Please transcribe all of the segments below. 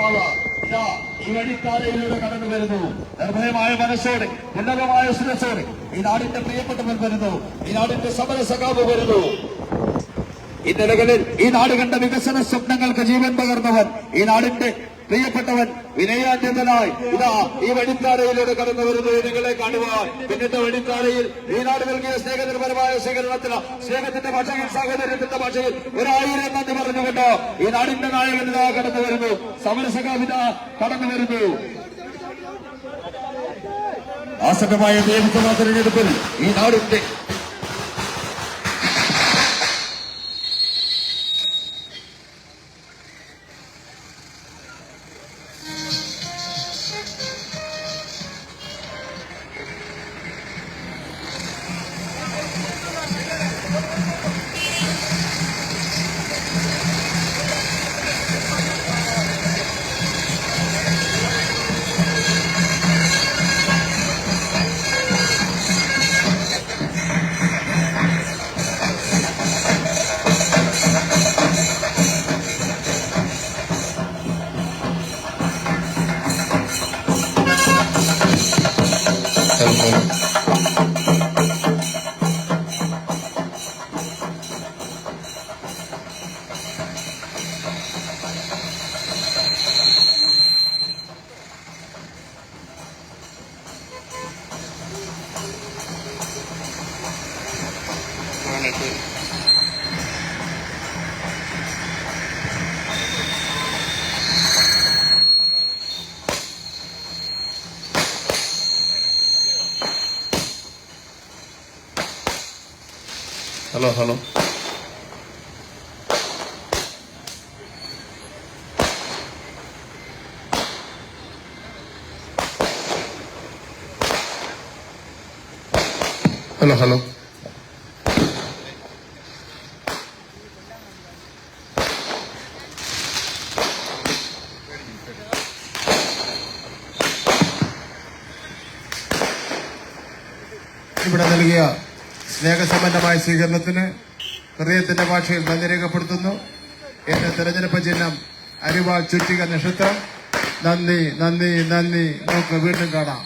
സഖാവ് ഇതാ ഈ വഴിത്താരയിലൂടെ കടന്നു വരുന്നു. നിർഭയമായ മനസ്സോടെ ഉന്നതമായ ശിരസോടെ ഈ നാടിന്റെ പ്രിയപ്പെട്ടവൻ വരുന്നു. ഈ നാടിന്റെ സമര സഖാവ് വരുന്നു. ഈ നിലകളിൽ ഈ നാട് കണ്ട വികസന സ്വപ്നങ്ങൾക്ക് ജീവൻ പകർന്നവൻ, ഈ നാടിന്റെ പ്രിയപ്പെട്ടവൻ വിനയാന്യതനായി ഇതാ ഈ വഴിത്താരയിലൂടെ കടന്നു വരുന്നു. നിങ്ങളെ കാണുവാൻ പിന്നത്തെ വഴിത്താരയിൽ ഈ നാട് നൽകിയ സ്നേഹനിർഭരമായ സ്വീകരണത്തിന് സ്നേഹത്തിന്റെ ഭാഷയിൽ സാഹോദര്യത്തിന്റെ ഭാഷയിൽ 1000 നന്ദി പറഞ്ഞുകൊണ്ട് ഈ നാടിന്റെ നായകൻ ഇതാ കടന്നു വരുന്നു. സമരസഖാവിത കടന്നു വരുന്നു. ആസന്നമായ നിയമസഭാ തെരഞ്ഞെടുപ്പിൽ ഈ നാടിന്റെ ഹലോ ഹലോ ഹലോ ഹലോ ഇവിടെ നൽകിയ സ്നേഹസമ്പന്നമായ സ്വീകരണത്തിന് ഹൃദയത്തിന്റെ ഭാഷയിൽ നന്ദി രേഖപ്പെടുത്തുന്നു. എന്റെ തെരഞ്ഞെടുപ്പ് ചിഹ്നം അരിവാൾ ചുറ്റിക നക്ഷത്രം. നന്ദി നന്ദി നന്ദി. നമുക്ക് വീണ്ടും കാണാം.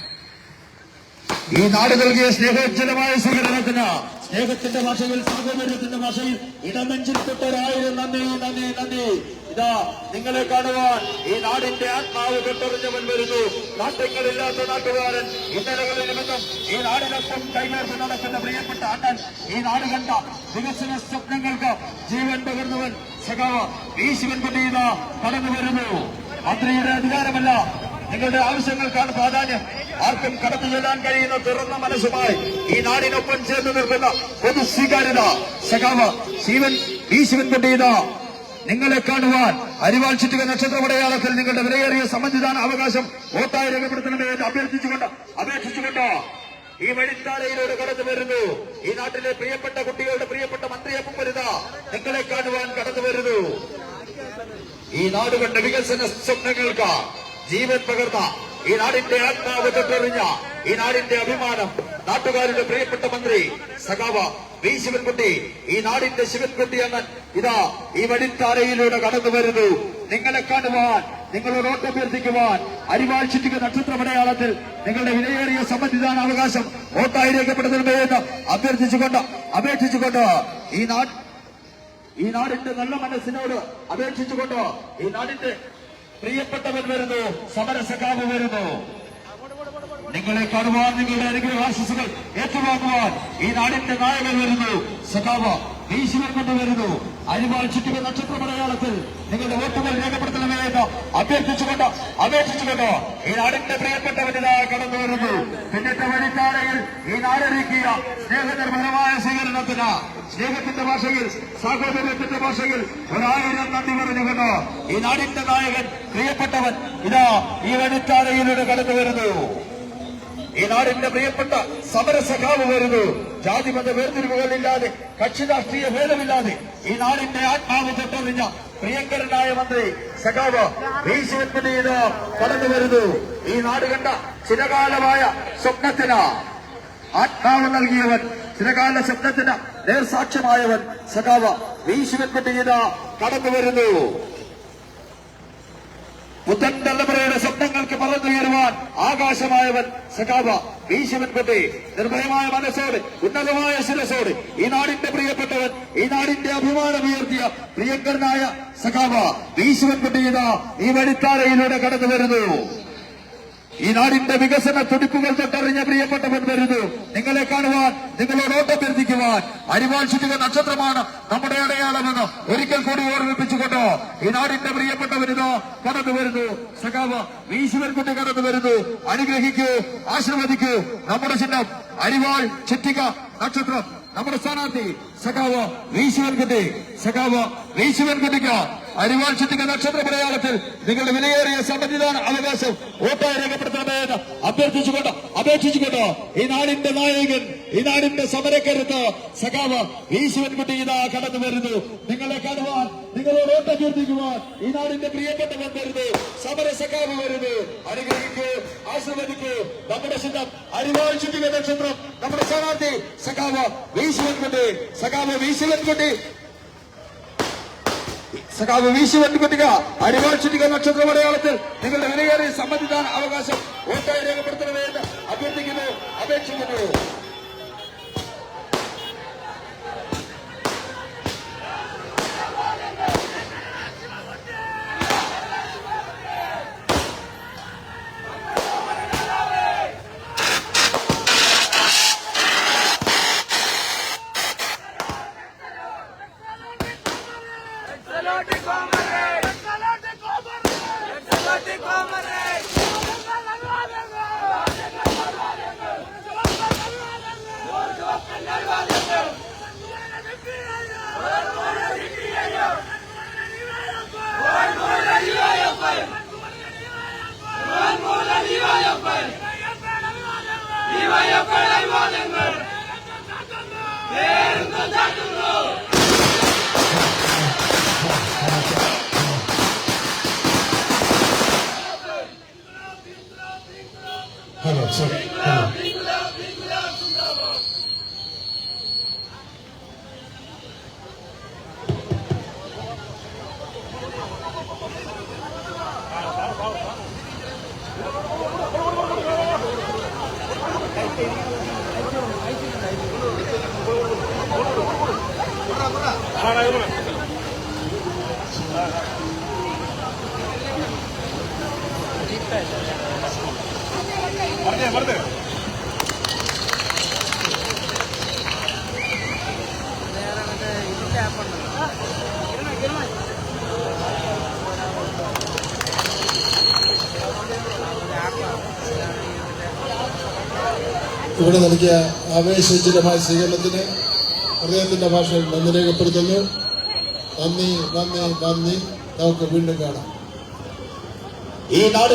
ഈ നാട് നൽകിയ സ്നേഹോജ്ജലമായ സ്വീകരണത്തിന് സ്നേഹത്തിന്റെ ഭാഷയിൽ സാഹോദര്യത്തിന്റെ ഭാഷയിൽ ഇടനെഞ്ചിൽ തൊട്ട് 1000 നന്ദി നന്ദി നന്ദി. ഇതാ നിങ്ങളെ കാണുവാൻ ഈ നാടിന്റെ ആത്മാവ് തൊട്ടറിഞ്ഞവൻ വരുന്നു. നാട്യങ്ങളില്ലാത്ത നാട്ടുകാരൻ ഇന്നലകളിൽ നിമിത്തം ഈ നാടിനൊപ്പം കൈകോർത്ത് നടക്കുന്ന പ്രിയപ്പെട്ട അണ്ണൻ, ഈ നാട് കണ്ട വികസന സ്വപ്നങ്ങൾക്ക് ജീവൻ പകർന്നവൻ സഖാവ് വി ശിവൻകുട്ടി ഇതാ കടന്നു വരുന്നു. മന്ത്രിയുടെ അധികാരമല്ല, നിങ്ങളുടെ ആവശ്യങ്ങൾക്കാണ് പ്രാധാന്യം. ആർക്കും കടന്നു ചെല്ലാൻ കഴിയുന്ന തുറന്ന മനസ്സുമായി ഈ നാടിനൊപ്പം ചേർന്ന് നിൽക്കുന്ന പൊതു സ്വീകാര്യത സഖാവ് വി ശിവൻകുട്ടി ഇതാ നിങ്ങളെ കാണുവാൻ അരിവാൾ ചുറ്റിക നക്ഷത്രമടയാളത്തിൽ നിങ്ങളുടെ വിലയേറിയ സമ്മതിദാന അവകാശം വോട്ടായി രേഖപ്പെടുത്തണമേ എന്ന് അപേക്ഷിച്ചുകൊണ്ട് ഈ വഴിത്താരയിലൂടെ കടന്നു വരുന്നു. ഈ നാട്ടിലെ പ്രിയപ്പെട്ട കുട്ടികളുടെ പ്രിയപ്പെട്ട മന്ത്രിയപ്പം വരുന്ന നിങ്ങളെ കാണുവാൻ കടന്നു വരുന്നു. ഈ നാട് കണ്ട വികസന സ്വപ്നങ്ങൾക്ക് ജീവൻ പകർന്ന ഈ നാടിന്റെ ആത്മാവ് തൊട്ടറിഞ്ഞ ഈ നാടിന്റെ അഭിമാനം നാട്ടുകാരുടെ പ്രിയപ്പെട്ട മന്ത്രി സഖാവ് വി ശിവൻകുട്ടി, ഈ നാടിന്റെ ശിവൻകുട്ടി അണ്ണൻ ഇതാ ഈ വഴിത്താരയിലൂടെ കടന്നു വരുന്നു. നിങ്ങളെ കാണുവാൻ, നിങ്ങളോട് വോട്ടഭ്യർത്ഥിക്കുവാൻ അരിവാൾ ചുറ്റിക നക്ഷത്രമടയാളത്തിൽ നിങ്ങളുടെ വിലയേറിയ സമ്മതിദാന അവകാശം വോട്ടായി രേഖപ്പെടുത്തണമേ എന്ന് അപേക്ഷിച്ചുകൊണ്ട് ഈ നാടിന്റെ നല്ല മനസ്സിനോട് അപേക്ഷിച്ചുകൊണ്ട് ഈ നാടിന്റെ പ്രിയപ്പെട്ടവൻ വരുന്നു. സമരസഖാവ് വരുന്നു. നിങ്ങളെ കാണുവാൻ, നിങ്ങളുടെ അനുഗ്രഹാശിസുകൾ ഏറ്റുവാങ്ങുവാൻ ഈ നാടിന്റെ നായകൻ വരുന്നു. സഖാവ് വി ശിവൻകുട്ടി വരുന്നു. അരിവാൾ ചുറ്റിക നക്ഷത്രമടയാളത്തിൽ നിങ്ങളുടെ വോട്ടുകൾ രേഖപ്പെടുത്തണമേ എന്ന് അപേക്ഷിച്ചുകൊണ്ട് ഈ നാടിന്റെ പ്രിയപ്പെട്ടവനിതാ കടന്നു വരുന്നു. പിന്നത്തെ വഴിത്താരയിൽ ഈ നാടൊരുക്കിയ സ്നേഹനിർഭരമായ സ്വീകരണത്തിന് സ്നേഹത്തിന്റെ ഭാഷയിൽ സാഹോദര്യത്തിന്റെ ഭാഷയിൽ 1000 നന്ദി പറഞ്ഞുകൊണ്ട് ഈ നാടിന്റെ നായകൻ പ്രിയപ്പെട്ടവൻ ഇതാ ഈ വഴിത്താരയിലൂടെ കടന്നു വരുന്നു. ഈ നാടിന്റെ പ്രിയപ്പെട്ട സമരസഖാവ് വരുന്നു. ജാതിമത വേർതിരിവുകളില്ലാതെ, കക്ഷി രാഷ്ട്രീയ ഭേദമില്ലാതെ ഈ നാടിന്റെ ആത്മാവ് തൊട്ടറിഞ്ഞ പ്രിയങ്കരനായ മന്ത്രി സഖാവ് വി ശിവൻകുട്ടി കടന്നു വരുന്നു. ഈ നാട് കണ്ട ചിരകാലമായ സ്വപ്നത്തിന് ആത്മാവ് നൽകിയവൻ, ചിരകാല സ്വപ്നത്തിന് നേർസാക്ഷ്യമായവൻ സഖാവ് വി ശിവൻകുട്ടി കടന്നു വരുന്നു. പുത്തൻ തലമുറയുടെ സ്വപ്നങ്ങൾക്ക് പറന്നുയരുവാൻ ആകാശമായവൻ സഖാവ വീശുവൻകുട്ടി നിർഭയമായ മനസ്സോട് ഉന്നതമായ ശിരസോട് ഈ നാടിന്റെ പ്രിയപ്പെട്ടവൻ ഈ നാടിന്റെ അഭിമാനമുയർത്തിയ പ്രിയങ്കരനായ സഖാവ വീശുവൻകുട്ടി ഇതാ ഈ വഴിത്താരയിലൂടെ കടന്നു വരുന്നു. ഈ നാടിന്റെ വികസന തുടിപ്പുകൾ തൊട്ടറിഞ്ഞ പ്രിയപ്പെട്ടവൻ വരുന്നു. നിങ്ങളെ കാണുവാൻ, നിങ്ങളോട് ഓട്ടഭ്യർത്ഥിക്കുവാൻ. അരിവാൾ ചുറ്റിക നക്ഷത്രമാണ് നമ്മുടെ അടയാളമെന്ന് ഒരിക്കൽ കൂടി ഓർമ്മിപ്പിച്ചുകൊണ്ട് ഈ നാടിന്റെ പ്രിയപ്പെട്ടവരിതോ കടന്നു വരുന്നു. സഖാവ് വീശുവൻകുട്ടി കടന്നു വരുന്നു. അനുഗ്രഹിക്കൂ, ആശീർവദിക്കൂ. നമ്മുടെ ചിഹ്നം അരിവാൾ ചുറ്റിക നക്ഷത്രം. നമ്മുടെ സ്ഥാനാർത്ഥി സഖാവ് വീശുവൻകുട്ടി. സഖാവ് വീശുവൻകുട്ടിക്ക് അരിവാൾ ചുറ്റിക നക്ഷത്ര മലയാളത്തിൽ നിങ്ങളുടെ വിലയേറിയ സമ്മതിദാന അവകാശം വോട്ടായി രേഖപ്പെടുത്തണമെന്ന് അപേക്ഷിച്ചുകൊണ്ട് ഈ നാടിന്റെ നായകൻ, ഈ നാടിന്റെ സമരക്കരുത്ത് സഖാവ് വീശുവൻകുട്ടി ഇതാ കടന്നു വരുന്നു. നിങ്ങളെ കാണുവാൻ, നിങ്ങളോട് ഓട്ടഭ്യർത്ഥിക്കുവാൻ ഈ നാടിന്റെ പ്രിയപ്പെട്ടവൻ വരുന്നു. സമര സഖാവ് വരുന്നു. അനുഗ്രഹിക്കൂ, ആശീർവദിക്കൂ. നമ്മുടെ ചിഹ്നം അരിവാൾ ചുറ്റിക നക്ഷത്രം. നമ്മുടെ സ്ഥാനാർത്ഥി സഖാവ് വീശുവൻകുട്ടി. സഖാവ് വീശുവൻകുട്ടി. സഖാവ് വീശുവൻകുട്ടിക അരിവാൾ ചുറ്റിക നക്ഷത്ര മലയാളത്തിൽ നിങ്ങളുടെ വിലയേറിയ സമ്മതിദാന അവകാശം വോട്ടായി രേഖപ്പെടുത്തണമെന്ന് അഭ്യർത്ഥിക്കുന്നു, അപേക്ഷിക്കുന്നു. Hello, sir. Hello. ഇവിടെ നൽകിയ ആവേശോജ്വലമായ സ്വീകരണത്തിന് ഹൃദയത്തിന്റെ ഭാഷയിൽ നന്ദി രേഖപ്പെടുത്തുന്നു. നന്ദി, നന്ദി, നന്ദി. നമുക്ക് വീണ്ടും കാണാം. ഈ നാട്